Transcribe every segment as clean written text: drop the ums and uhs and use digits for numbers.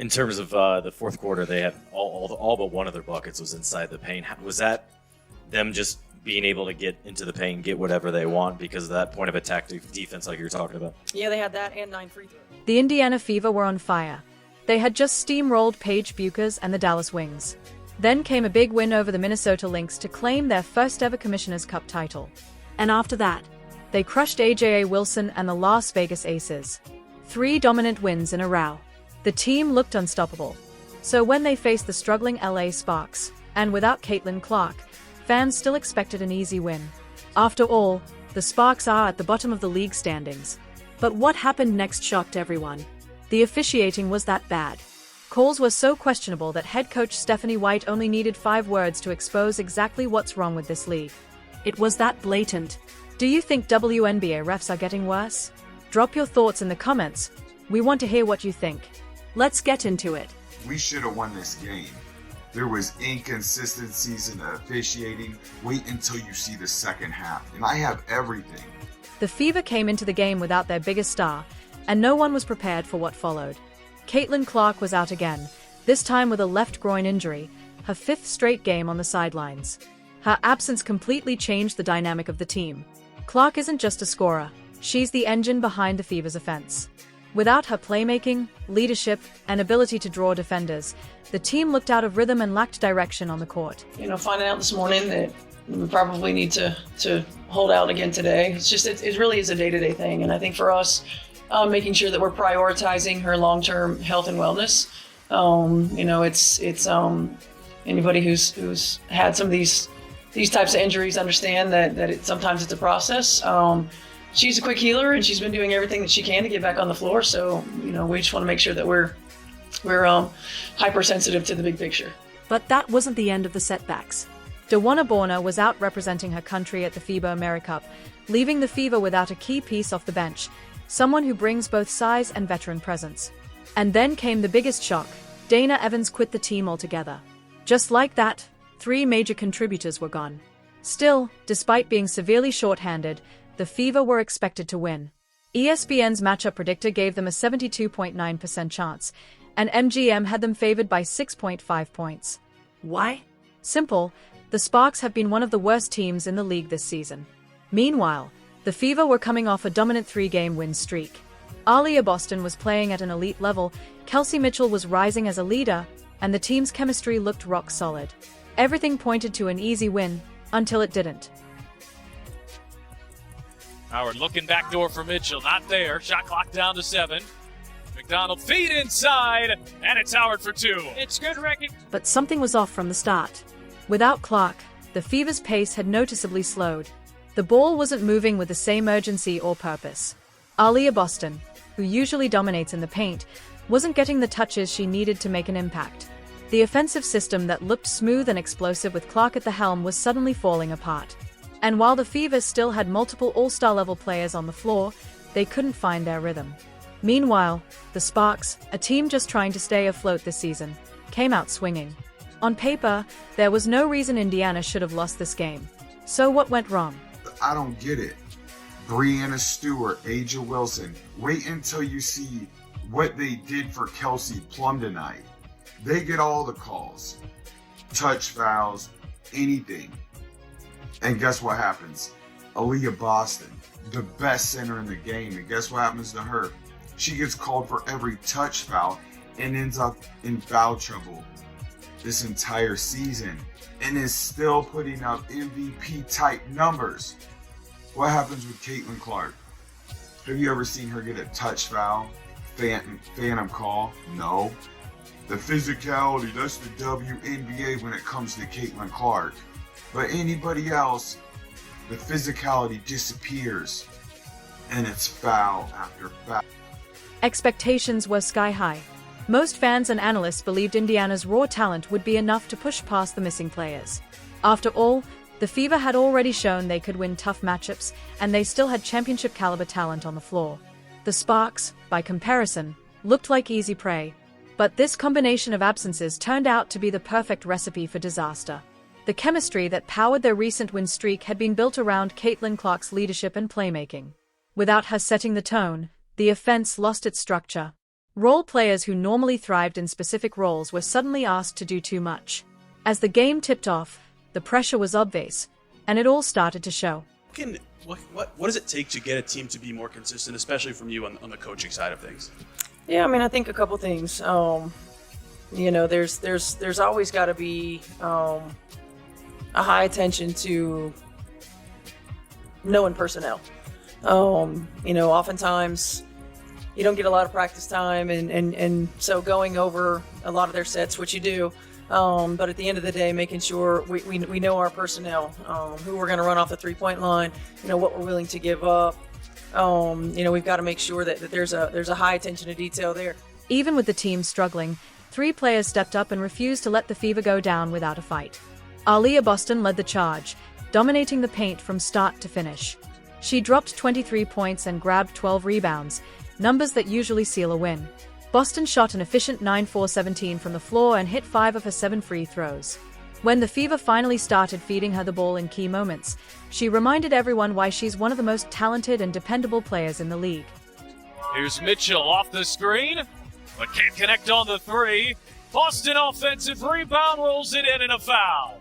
In terms of the fourth quarter, they had all but one of their buckets was inside the paint. Was that them just being able to get into the paint, get whatever they want because of that point of attack defense like you were talking about? Yeah, they had that and 9 free throws. The Indiana Fever were on fire. They had just steamrolled Paige Buchers and the Dallas Wings. Then came a big win over the Minnesota Lynx to claim their first ever Commissioner's Cup title. And after that, they crushed AJA Wilson and the Las Vegas Aces. 3 dominant wins in a row. The team looked unstoppable. So when they faced the struggling LA Sparks, and without Caitlin Clark, fans still expected an easy win. After all, the Sparks are at the bottom of the league standings. But what happened next shocked everyone. The officiating was that bad. Calls were so questionable that head coach Stephanie White only needed 5 words to expose exactly what's wrong with this league. It was that blatant. Do you think WNBA refs are getting worse? Drop your thoughts in the comments. We want to hear what you think. Let's get into it. We should have won this game. There was inconsistencies in the officiating. Wait until you see the second half, and I have everything. The Fever came into the game without their biggest star, and no one was prepared for what followed. Caitlin Clark was out again, this time with a left groin injury, her 5th straight game on the sidelines. Her absence completely changed the dynamic of the team. Clark isn't just a scorer, she's the engine behind the Fever's offense. Without her playmaking, leadership, and ability to draw defenders, the team looked out of rhythm and lacked direction on the court. Finding out this morning that we probably need to hold out again today. It really is a day-to-day thing. And I think for us, making sure that we're prioritizing her long-term health and wellness. It's anybody who's had some of these types of injuries understand that sometimes it's a process. She's a quick healer, and she's been doing everything that she can to get back on the floor. So, we just want to make sure that we're hypersensitive to the big picture. But that wasn't the end of the setbacks. Dawanna Borna was out representing her country at the FIBA AmeriCup, leaving the Fever without a key piece off the bench, someone who brings both size and veteran presence. And then came the biggest shock. Dana Evans quit the team altogether. Just like that, 3 major contributors were gone. Still, despite being severely shorthanded, the Fever were expected to win. ESPN's matchup predictor gave them a 72.9% chance, and MGM had them favored by 6.5 points. Why? Simple, the Sparks have been one of the worst teams in the league this season. Meanwhile, the Fever were coming off a dominant 3-game win streak. Aaliyah Boston was playing at an elite level, Kelsey Mitchell was rising as a leader, and the team's chemistry looked rock solid. Everything pointed to an easy win, until it didn't. Howard looking back door for Mitchell, not there. Shot clock down to 7. McDonald feed inside, and it's Howard for 2. It's good recognition. But something was off from the start. Without Clark, the Fever's pace had noticeably slowed. The ball wasn't moving with the same urgency or purpose. Aaliyah Boston, who usually dominates in the paint, wasn't getting the touches she needed to make an impact. The offensive system that looked smooth and explosive with Clark at the helm was suddenly falling apart. And while the Fever still had multiple all-star level players on the floor, they couldn't find their rhythm. Meanwhile, the Sparks, a team just trying to stay afloat this season, came out swinging. On paper, there was no reason Indiana should have lost this game. So what went wrong? I don't get it. Breanna Stewart, Aja Wilson, wait until you see what they did for Kelsey Plum tonight. They get all the calls. Touch fouls, anything. And guess what happens? Aaliyah Boston, the best center in the game, and guess what happens to her? She gets called for every touch foul and ends up in foul trouble this entire season and is still putting up MVP type numbers. What happens with Caitlin Clark? Have you ever seen her get a touch foul? Phantom call? No. The physicality, that's the WNBA when it comes to Caitlin Clark. But anybody else, the physicality disappears, and it's foul after foul. Expectations were sky high. Most fans and analysts believed Indiana's raw talent would be enough to push past the missing players. After all, the Fever had already shown they could win tough matchups, and they still had championship-caliber talent on the floor. The Sparks, by comparison, looked like easy prey. But this combination of absences turned out to be the perfect recipe for disaster. The chemistry that powered their recent win streak had been built around Caitlin Clark's leadership and playmaking. Without her setting the tone, the offense lost its structure. Role players who normally thrived in specific roles were suddenly asked to do too much. As the game tipped off, the pressure was obvious, and it all started to show. What does it take to get a team to be more consistent, especially from you on the coaching side of things? Yeah, I mean, I think a couple things. There's always got to be a high attention to knowing personnel. Oftentimes you don't get a lot of practice time, and so going over a lot of their sets, which you do. But at the end of the day, making sure we know our personnel, who we're going to run off the three-point line, what we're willing to give up. We've got to make sure that there's a high attention to detail there. Even with the team struggling, 3 players stepped up and refused to let the Fever go down without a fight. Aaliyah Boston led the charge, dominating the paint from start to finish. She dropped 23 points and grabbed 12 rebounds, numbers that usually seal a win. Boston shot an efficient 9-4-17 from the floor and hit 5 of her 7 free throws. When the Fever finally started feeding her the ball in key moments, she reminded everyone why she's one of the most talented and dependable players in the league. Here's Mitchell off the screen, but can't connect on the 3. Boston offensive rebound, rolls it in and a foul.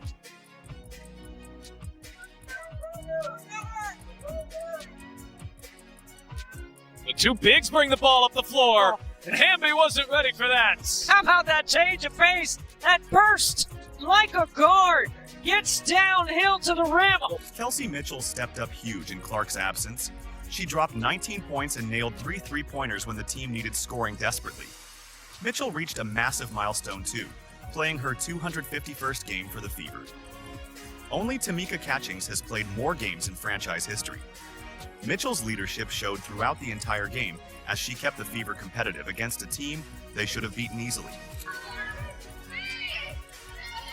The 2 bigs bring the ball up the floor, and Hamby wasn't ready for that. How about that change of pace? That burst like a guard gets downhill to the rim. Kelsey Mitchell stepped up huge in Clark's absence. She dropped 19 points and nailed 3 three-pointers when the team needed scoring desperately. Mitchell reached a massive milestone too, playing her 251st game for the Fever. Only Tamika Catchings has played more games in franchise history. Mitchell's leadership showed throughout the entire game as she kept the Fever competitive against a team they should have beaten easily.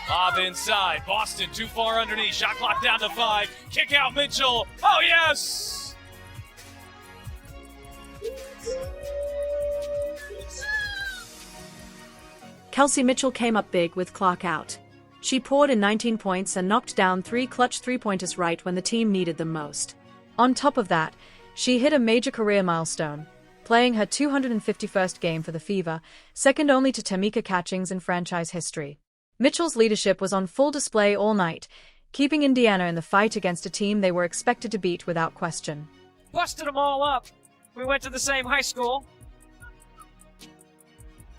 Bob inside. Boston too far underneath. Shot clock down to 5. Kick out Mitchell. Oh, yes! Kelsey Mitchell came up big with Clark out. She poured in 19 points and knocked down 3 clutch three-pointers right when the team needed them most. On top of that, she hit a major career milestone, playing her 251st game for the Fever, second only to Tamika Catchings in franchise history. Mitchell's leadership was on full display all night, keeping Indiana in the fight against a team they were expected to beat without question. Busted them all up. We went to the same high school.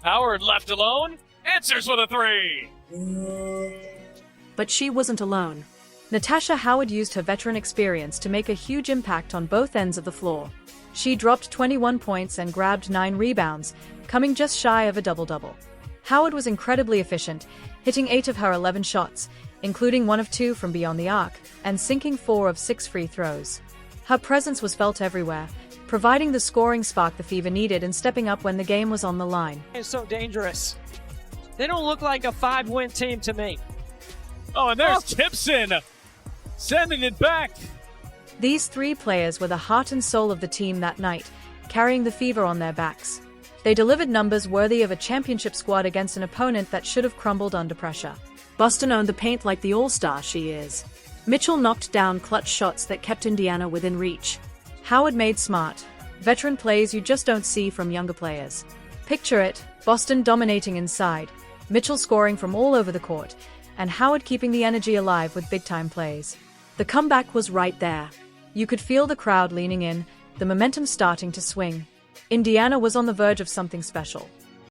Howard left alone. Answers with a 3. But she wasn't alone. Natasha Howard used her veteran experience to make a huge impact on both ends of the floor. She dropped 21 points and grabbed 9 rebounds, coming just shy of a double-double. Howard was incredibly efficient, hitting 8 of her 11 shots, including 1 of 2 from beyond the arc, and sinking 4 of 6 free throws. Her presence was felt everywhere, providing the scoring spark the Fever needed and stepping up when the game was on the line. It's so dangerous. They don't look like a 5-win team to me. Oh, and there's Tipson sending it back. These 3 players were the heart and soul of the team that night, carrying the Fever on their backs. They delivered numbers worthy of a championship squad against an opponent that should have crumbled under pressure. Boston owned the paint like the all-star she is. Mitchell knocked down clutch shots that kept Indiana within reach. Howard made smart, veteran plays you just don't see from younger players. Picture it, Boston dominating inside, Mitchell scoring from all over the court, and Howard keeping the energy alive with big-time plays. The comeback was right there. You could feel the crowd leaning in, the momentum starting to swing. Indiana was on the verge of something special.